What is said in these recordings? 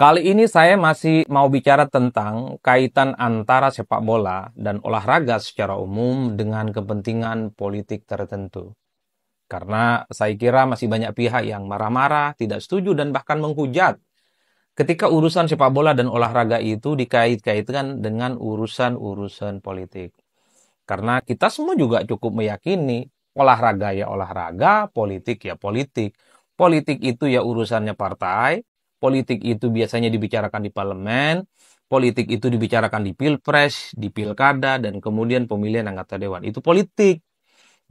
Kali ini saya masih mau bicara tentang kaitan antara sepak bola dan olahraga secara umum dengan kepentingan politik tertentu. Karena saya kira masih banyak pihak yang marah-marah, tidak setuju, dan bahkan menghujat ketika urusan sepak bola dan olahraga itu dikait-kaitkan dengan urusan-urusan politik. Karena kita semua juga cukup meyakini olahraga ya olahraga, politik ya politik. Politik itu ya urusannya partai, politik itu biasanya dibicarakan di parlemen, politik itu dibicarakan di pilpres, di pilkada, dan kemudian pemilihan anggota dewan. Itu politik.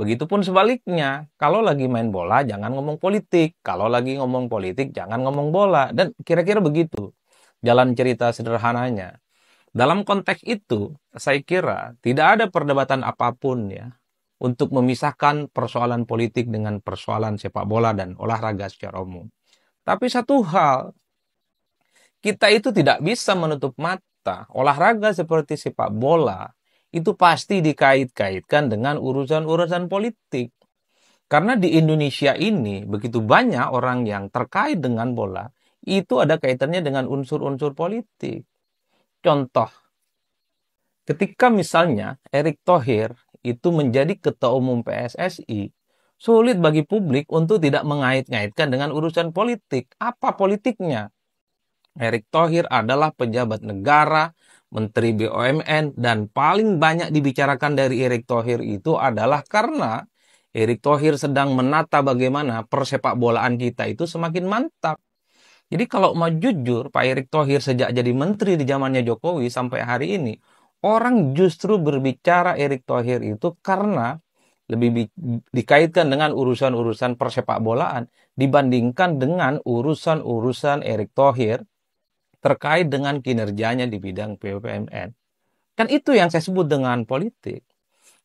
Begitupun sebaliknya, kalau lagi main bola jangan ngomong politik, kalau lagi ngomong politik jangan ngomong bola, dan kira-kira begitu jalan cerita sederhananya. Dalam konteks itu, saya kira tidak ada perdebatan apapun ya untuk memisahkan persoalan politik dengan persoalan sepak bola dan olahraga secara umum. Tapi satu hal, kita itu tidak bisa menutup mata. Olahraga seperti sepak bola itu pasti dikait-kaitkan dengan urusan-urusan politik. Karena di Indonesia ini begitu banyak orang yang terkait dengan bola, itu ada kaitannya dengan unsur-unsur politik. Contoh, ketika misalnya Erick Thohir itu menjadi ketua umum PSSI, sulit bagi publik untuk tidak mengait-ngaitkan dengan urusan politik. Apa politiknya? Erick Thohir adalah pejabat negara, Menteri BUMN, dan paling banyak dibicarakan dari Erick Thohir itu adalah karena Erick Thohir sedang menata bagaimana persepak bolaan kita itu semakin mantap. Jadi kalau mau jujur, Pak Erick Thohir sejak jadi menteri di zamannya Jokowi sampai hari ini, orang justru berbicara Erick Thohir itu karena lebih dikaitkan dengan urusan-urusan persepak bolaan dibandingkan dengan urusan-urusan Erick Thohir terkait dengan kinerjanya di bidang BUMN. Kan itu yang saya sebut dengan politik.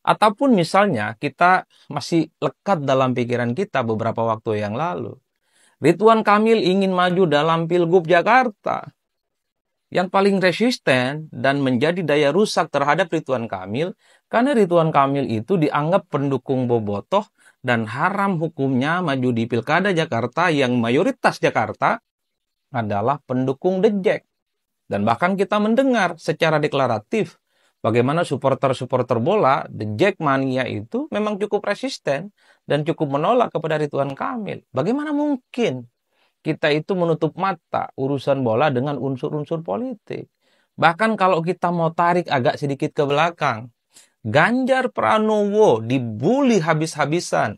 Ataupun misalnya kita masih lekat dalam pikiran kita beberapa waktu yang lalu. Ridwan Kamil ingin maju dalam Pilgub Jakarta. Yang paling resisten dan menjadi daya rusak terhadap Ridwan Kamil, karena Ridwan Kamil itu dianggap pendukung bobotoh dan haram hukumnya maju di Pilkada Jakarta yang mayoritas Jakarta adalah pendukung The Jack. Dan bahkan kita mendengar secara deklaratif bagaimana supporter-supporter bola The Jack Mania itu memang cukup resisten dan cukup menolak kepada Ridwan Kamil. Bagaimana mungkin kita itu menutup mata urusan bola dengan unsur-unsur politik? Bahkan kalau kita mau tarik agak sedikit ke belakang, Ganjar Pranowo dibully habis-habisan.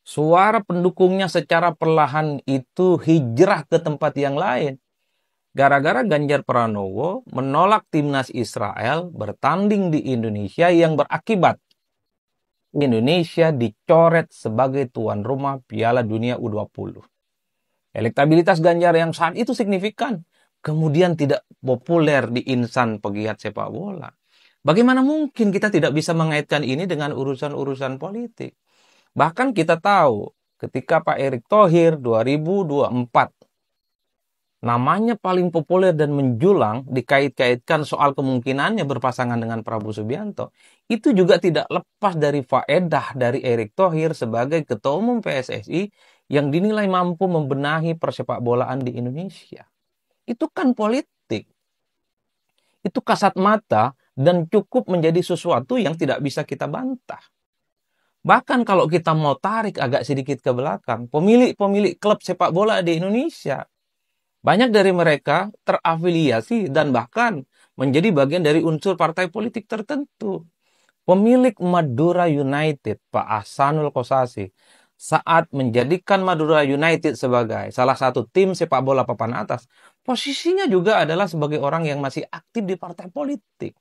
Suara pendukungnya secara perlahan itu hijrah ke tempat yang lain. Gara-gara Ganjar Pranowo menolak timnas Israel bertanding di Indonesia yang berakibat Indonesia dicoret sebagai tuan rumah Piala Dunia U20. Elektabilitas Ganjar yang saat itu signifikan, kemudian tidak populer di insan pegiat sepak bola. Bagaimana mungkin kita tidak bisa mengaitkan ini dengan urusan-urusan politik? Bahkan kita tahu ketika Pak Erick Thohir 2024 namanya paling populer dan menjulang dikait-kaitkan soal kemungkinannya berpasangan dengan Prabowo Subianto, itu juga tidak lepas dari faedah dari Erick Thohir sebagai ketua umum PSSI yang dinilai mampu membenahi persepak bolaan di Indonesia. Itu kan politik. Itu kasat mata dan cukup menjadi sesuatu yang tidak bisa kita bantah. Bahkan kalau kita mau tarik agak sedikit ke belakang, pemilik-pemilik klub sepak bola di Indonesia, banyak dari mereka terafiliasi dan bahkan menjadi bagian dari unsur partai politik tertentu. Pemilik Madura United, Pak Ahsanul Kossasi, saat menjadikan Madura United sebagai salah satu tim sepak bola papan atas, posisinya juga adalah sebagai orang yang masih aktif di partai politik.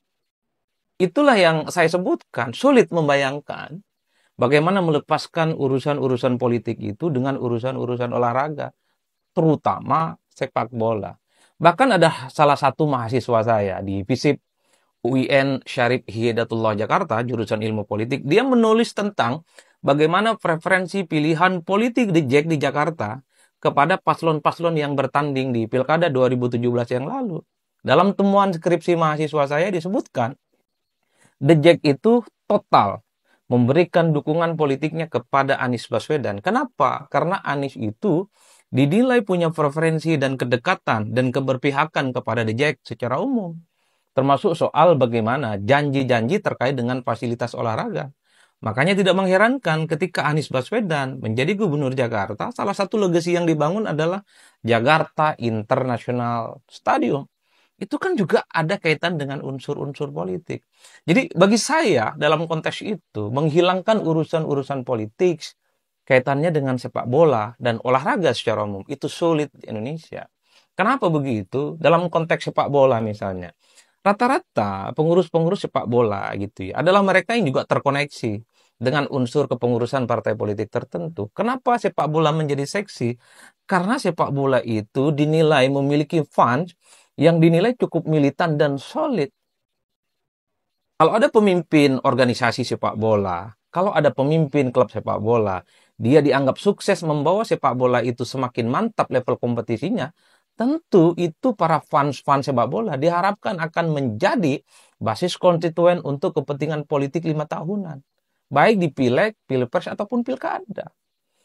Itulah yang saya sebutkan, sulit membayangkan bagaimana melepaskan urusan-urusan politik itu dengan urusan-urusan olahraga, terutama sepak bola. Bahkan ada salah satu mahasiswa saya di FISIP UIN Syarif Hidayatullah Jakarta, jurusan ilmu politik, dia menulis tentang bagaimana preferensi pilihan politik The Jack di Jakarta kepada paslon-paslon yang bertanding di Pilkada 2017 yang lalu. Dalam temuan skripsi mahasiswa saya disebutkan, The Jack itu total memberikan dukungan politiknya kepada Anies Baswedan. Kenapa? Karena Anies itu dinilai punya preferensi dan kedekatan dan keberpihakan kepada The Jack secara umum. Termasuk soal bagaimana janji-janji terkait dengan fasilitas olahraga. Makanya tidak mengherankan ketika Anies Baswedan menjadi gubernur Jakarta, salah satu legasi yang dibangun adalah Jakarta International Stadium. Itu kan juga ada kaitan dengan unsur-unsur politik. Jadi bagi saya dalam konteks itu, menghilangkan urusan-urusan politik, kaitannya dengan sepak bola dan olahraga secara umum, itu sulit di Indonesia. Kenapa begitu? Dalam konteks sepak bola misalnya. Rata-rata pengurus-pengurus sepak bola gitu ya, adalah mereka yang juga terkoneksi dengan unsur kepengurusan partai politik tertentu. Kenapa sepak bola menjadi seksi? Karena sepak bola itu dinilai memiliki fans yang dinilai cukup militan dan solid. Kalau ada pemimpin organisasi sepak bola, kalau ada pemimpin klub sepak bola, dia dianggap sukses membawa sepak bola itu semakin mantap level kompetisinya, tentu itu para fans-fans sepak bola diharapkan akan menjadi basis konstituen untuk kepentingan politik 5 tahunan. Baik di pileg, pilpres, ataupun pilkada.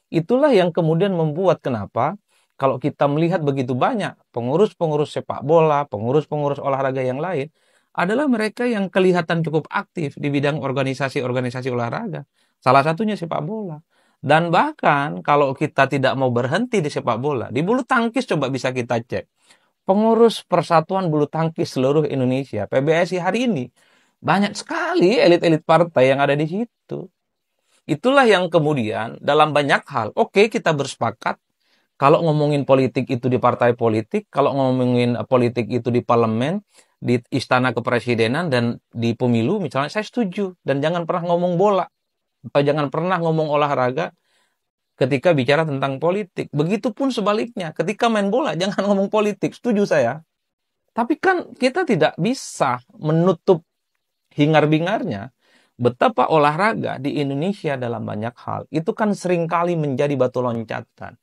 Itulah yang kemudian membuat kenapa kalau kita melihat begitu banyak pengurus-pengurus sepak bola, pengurus-pengurus olahraga yang lain, adalah mereka yang kelihatan cukup aktif di bidang organisasi-organisasi olahraga. Salah satunya sepak bola. Dan bahkan kalau kita tidak mau berhenti di sepak bola, di bulu tangkis coba bisa kita cek. Pengurus Persatuan Bulu Tangkis seluruh Indonesia, PBSI hari ini, banyak sekali elit-elit partai yang ada di situ. Itulah yang kemudian dalam banyak hal, oke kita bersepakat, kalau ngomongin politik itu di partai politik, kalau ngomongin politik itu di parlemen, di istana kepresidenan, dan di pemilu misalnya, saya setuju. Dan jangan pernah ngomong bola, atau jangan pernah ngomong olahraga ketika bicara tentang politik. Begitupun sebaliknya, ketika main bola, jangan ngomong politik, setuju saya. Tapi kan kita tidak bisa menutup hingar-bingarnya betapa olahraga di Indonesia dalam banyak hal itu kan seringkali menjadi batu loncatan,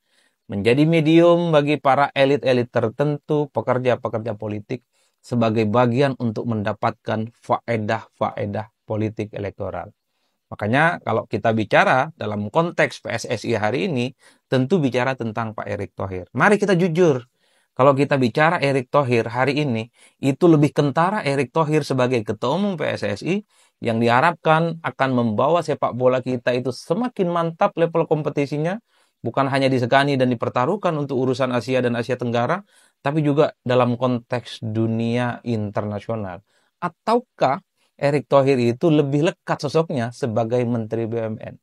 menjadi medium bagi para elit-elit tertentu, pekerja-pekerja politik sebagai bagian untuk mendapatkan faedah-faedah politik elektoral. Makanya kalau kita bicara dalam konteks PSSI hari ini, tentu bicara tentang Pak Erick Thohir. Mari kita jujur, kalau kita bicara Erick Thohir hari ini, itu lebih kentara Erick Thohir sebagai Ketua Umum PSSI yang diharapkan akan membawa sepak bola kita itu semakin mantap level kompetisinya, bukan hanya disegani dan dipertaruhkan untuk urusan Asia dan Asia Tenggara, tapi juga dalam konteks dunia internasional. Ataukah Erick Thohir itu lebih lekat sosoknya sebagai Menteri BUMN?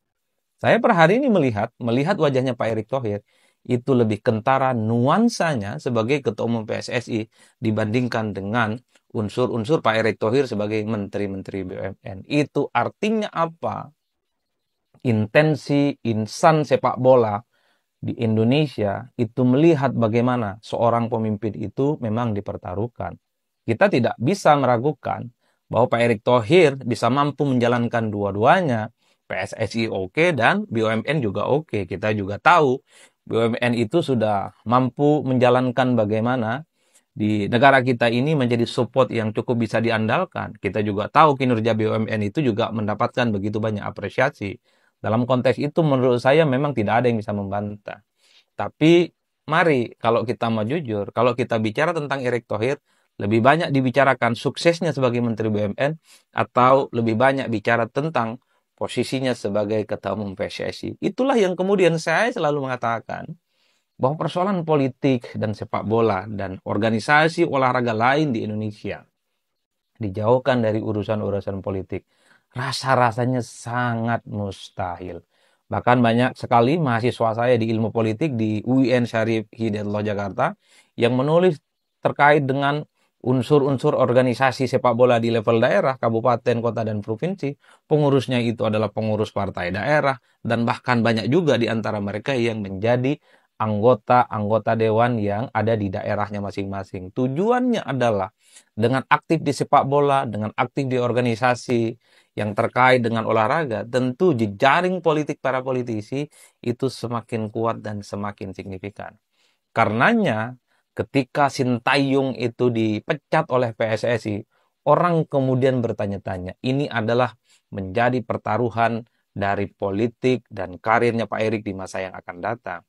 Saya per hari ini melihat wajahnya Pak Erick Thohir itu lebih kentara nuansanya sebagai Ketua Umum PSSI dibandingkan dengan unsur-unsur Pak Erick Thohir sebagai Menteri-Menteri BUMN. Itu artinya apa? Intensi insan sepak bola di Indonesia itu melihat bagaimana seorang pemimpin itu memang dipertaruhkan. Kita tidak bisa meragukan bahwa Pak Erick Thohir bisa mampu menjalankan dua-duanya. PSSI oke dan BUMN juga oke. Kita juga tahu BUMN itu sudah mampu menjalankan bagaimana di negara kita ini menjadi support yang cukup bisa diandalkan. Kita juga tahu kinerja BUMN itu juga mendapatkan begitu banyak apresiasi. Dalam konteks itu menurut saya memang tidak ada yang bisa membantah. Tapi mari kalau kita mau jujur, kalau kita bicara tentang Erick Thohir, lebih banyak dibicarakan suksesnya sebagai Menteri BUMN atau lebih banyak bicara tentang posisinya sebagai Ketua Umum PSSI. Itulah yang kemudian saya selalu mengatakan bahwa persoalan politik dan sepak bola dan organisasi olahraga lain di Indonesia dijauhkan dari urusan-urusan politik. Rasa-rasanya sangat mustahil. Bahkan banyak sekali mahasiswa saya di ilmu politik di UIN Syarif Hidayatullah Jakarta yang menulis terkait dengan unsur-unsur organisasi sepak bola di level daerah, kabupaten, kota, dan provinsi. Pengurusnya itu adalah pengurus partai daerah, dan bahkan banyak juga di antara mereka yang menjadi anggota-anggota dewan yang ada di daerahnya masing-masing. Tujuannya adalah dengan aktif di sepak bola, dengan aktif di organisasi yang terkait dengan olahraga, tentu jejaring politik para politisi itu semakin kuat dan semakin signifikan. Karenanya, ketika Sintayong itu dipecat oleh PSSI, orang kemudian bertanya-tanya, ini adalah menjadi pertaruhan dari politik dan karirnya Pak Erick di masa yang akan datang.